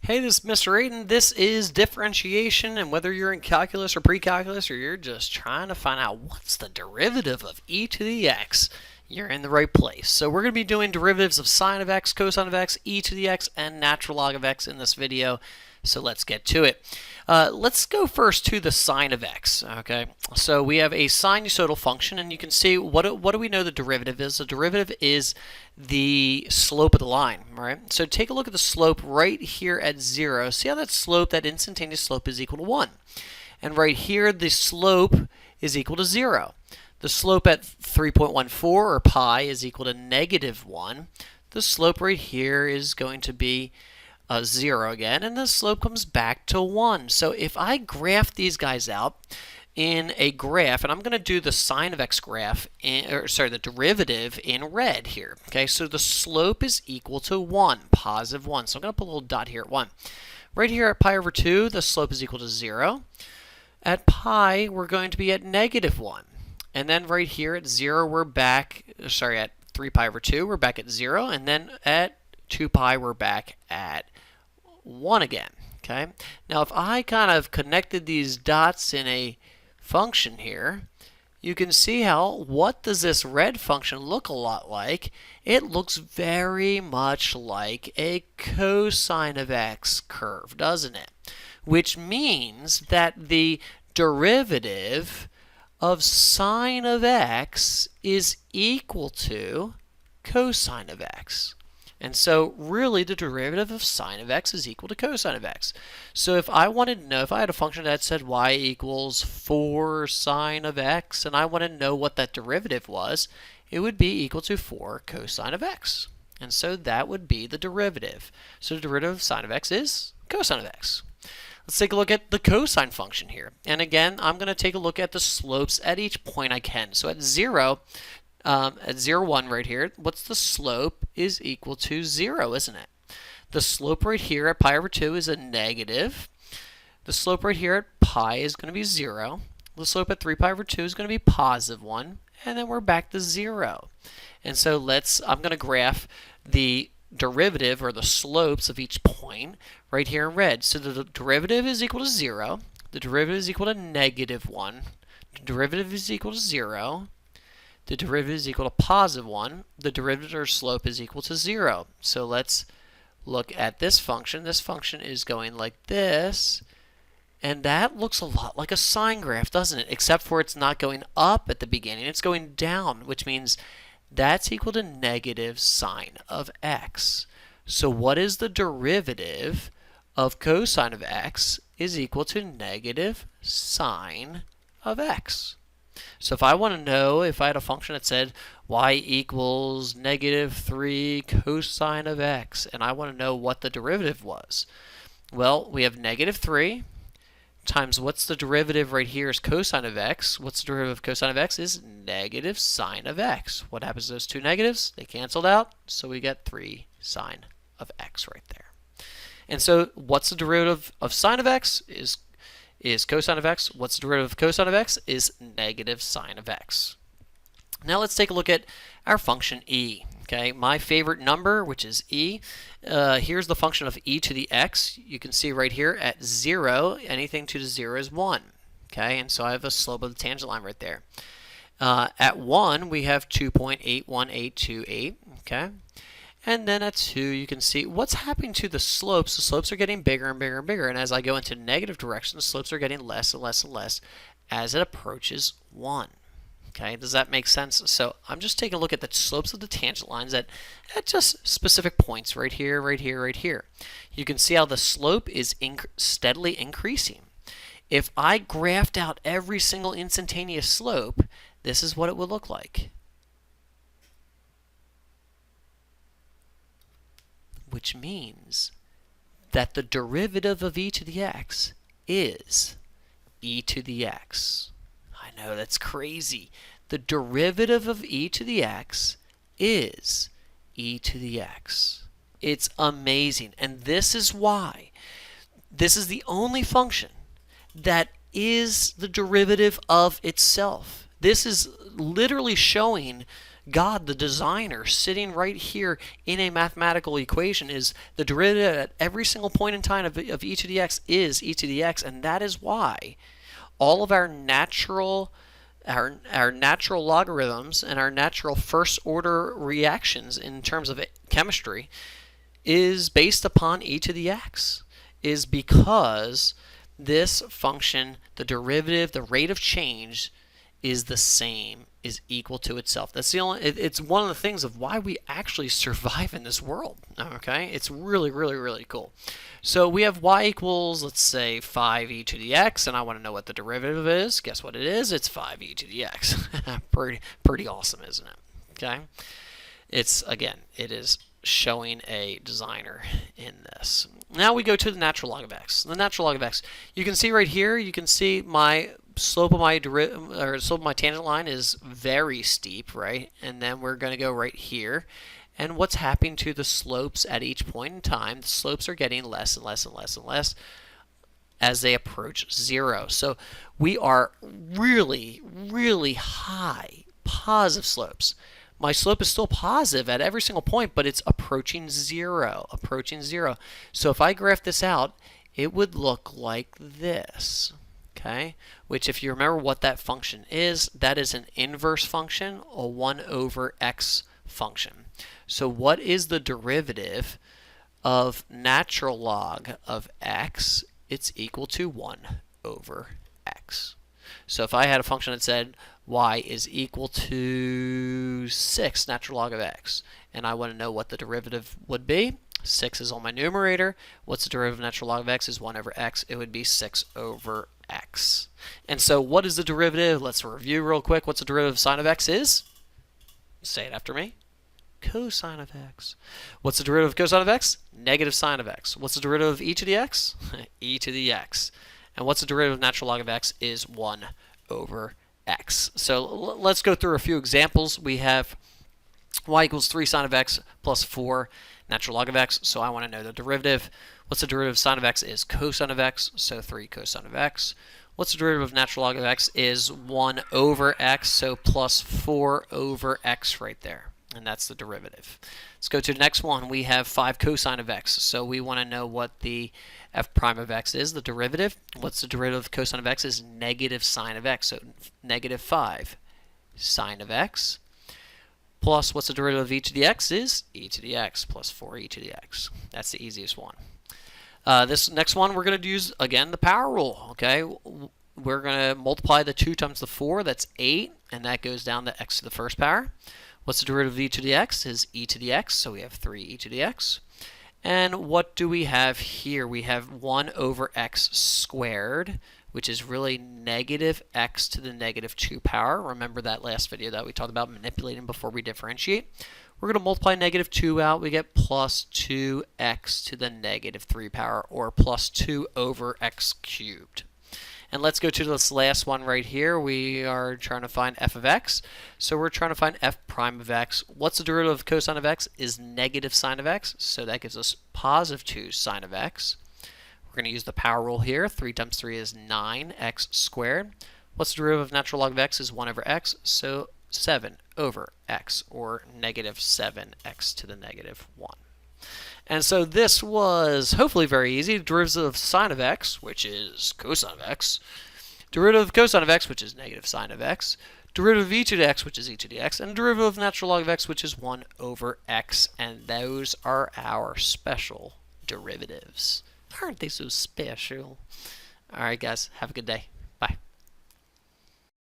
Hey, this is Mr. Ayton. This is differentiation, and whether you're in calculus or pre-calculus, or you're just trying to find out what's the derivative of e to the x, you're in the right place. So we're going to be doing derivatives of sine of x, cosine of x, e to the x, and natural log of x in this video. So let's get to it. Let's go first to the sine of x. Okay, so we have a sinusoidal function, and you can see what do we know the derivative is? The derivative is the slope of the line, right? So take a look at the slope right here at 0. See how that slope, that instantaneous slope, is equal to 1. And right here, the slope is equal to 0. The slope at 3.14, or pi, is equal to -1. The slope right here is going to be 0 again, and the slope comes back to 1. So if I graph these guys out in a graph, and I'm going to do the sine of x graph, the derivative in red here. Okay, so the slope is equal to 1, positive 1. So I'm going to put a little dot here at 1. Right here at pi over 2, the slope is equal to 0. At pi, we're going to be at -1. And then right here at 0, we're back, at 3 pi over 2, we're back at 0. And then at 2 pi, we're back at 1 again. Okay. Now, if I kind of connected these dots in a function here, you can see how, what does this red function look a lot like? It looks very much like a cosine of x curve, doesn't it? Which means that the derivative of sine of x is equal to cosine of x. And so really the derivative of sine of x is equal to cosine of x. So if I wanted to know, if I had a function that said y equals 4 sine of x, and I wanted to know what that derivative was, it would be equal to 4 cosine of x. And so that would be the derivative. So the derivative of sine of x is cosine of x. Let's take a look at the cosine function here. And again, I'm going to take a look at the slopes at each point I can. So at 0, at 0, 1 right here, what's the slope is equal to 0, isn't it? The slope right here at pi over 2 is a negative. The slope right here at pi is going to be 0. The slope at 3 pi over 2 is going to be positive 1. And then we're back to 0. And so I'm going to graph the derivative, or the slopes, of each point right here in red. So the derivative is equal to 0. The derivative is equal to -1. The derivative is equal to 0. The derivative is equal to positive 1. The derivative, or slope, is equal to 0. So let's look at this function. This function is going like this. And that looks a lot like a sine graph, doesn't it? Except for it's not going up at the beginning. It's going down, which means that's equal to negative sine of x. So what is the derivative of cosine of x is equal to negative sine of x. So if I want to know, if I had a function that said y equals -3 cosine of x, and I want to know what the derivative was, well, we have -3 times, what's the derivative right here is cosine of x. What's the derivative of cosine of x is negative sine of x. What happens to those two negatives? They canceled out, so we get 3 sine of x right there. And so what's the derivative of sine of x is cosine of x. What's the derivative of cosine of x is negative sine of x. Now let's take a look at our function e. Okay, my favorite number, which is e. Here's the function of e to the x. You can see right here at 0, anything to the 0 is 1. Okay, and so I have a slope of the tangent line right there. At 1, we have 2.81828. Okay, and then at 2, you can see what's happening to the slopes. The slopes are getting bigger and bigger and bigger, and as I go into negative direction, the slopes are getting less and less and less as it approaches 1. Okay, does that make sense? So I'm just taking a look at the slopes of the tangent lines at just specific points right here, right here, right here. You can see how the slope is steadily increasing. If I graphed out every single instantaneous slope, this is what it would look like. Which means that the derivative of e to the x is e to the x. I know, that's crazy. The derivative of e to the x is e to the x. It's amazing. And this is why this is the only function that is the derivative of itself. This is literally showing God, the designer, sitting right here in a mathematical equation, is the derivative at every single point in time of e to the x is e to the x, and that is why all of our natural logarithms and our natural first order reactions in terms of chemistry is based upon e to the x, is because this function, the derivative, the rate of change, is the same, is equal to itself. That's the only, it's one of the things of why we actually survive in this world. Okay, it's really, really, really cool. So we have y equals, let's say, 5e to the x, and I want to know what the derivative is. Guess what it is? It's 5e to the x. Pretty awesome, isn't it? Okay, it's, again, it is showing a designer in this. Now we go to the natural log of x. The natural log of x. You can see right here, you can see my slope of my slope of my tangent line is very steep, right? And then we're going to go right here. And what's happening to the slopes at each point in time? The slopes are getting less and less and less and less as they approach 0. So we are really, really high positive slopes. My slope is still positive at every single point, but it's approaching 0, approaching 0. So if I graph this out, it would look like this. Okay, which, if you remember what that function is, that is an inverse function, a 1 over x function. So what is the derivative of natural log of x? It's equal to 1 over x. So if I had a function that said y is equal to 6 natural log of x, and I want to know what the derivative would be, 6 is on my numerator. What's the derivative of natural log of x? Is 1 over x. It would be 6 over x. And so what is the derivative? Let's review real quick. What's the derivative of sine of x is? Say it after me. Cosine of x. What's the derivative of cosine of x? Negative sine of x. What's the derivative of e to the x? E to the x. And what's the derivative of natural log of x? Is 1 over x. So let's go through a few examples. We have y equals 3 sine of x plus 4 natural log of x. So I want to know the derivative. What's the derivative of sine of x? Is cosine of x. So 3 cosine of x. What's the derivative of natural log of x? Is 1 over x. So plus 4 over x right there. And that's the derivative. Let's go to the next one. We have 5 cosine of x. So we want to know what the f prime of x is, the derivative. What's the derivative of cosine of x? Is negative sine of x. So negative 5 sine of x. Plus, what's the derivative of e to the x? Is e to the x plus 4e to the x. That's the easiest one. This next one, we're going to use, again, the power rule. Okay, we're going to multiply the 2 times the 4. That's 8, and that goes down to x to the first power. What's the derivative of e to the x? Is e to the x, so we have 3e to the x. And what do we have here? We have 1 over x squared, which is really negative x to the negative 2 power. Remember that last video that we talked about manipulating before we differentiate. We're going to multiply negative 2 out. We get plus 2x to the negative 3 power, or plus 2 over x cubed. And let's go to this last one right here. We are trying to find f of x. So we're trying to find f prime of x. What's the derivative of cosine of x? Is negative sine of x. So that gives us positive 2 sine of x. We're going to use the power rule here. 3 times 3 is 9x squared. What's the derivative of natural log of x? Is 1 over x. So 7 over x, or negative 7x to the negative 1. And so this was hopefully very easy. Derivative of sine of x, which is cosine of x. Derivative of cosine of x, which is negative sine of x. Derivative of e to the x, which is e to the x. And derivative of natural log of x, which is 1 over x. And those are our special derivatives. Aren't they so special? All right, guys. Have a good day.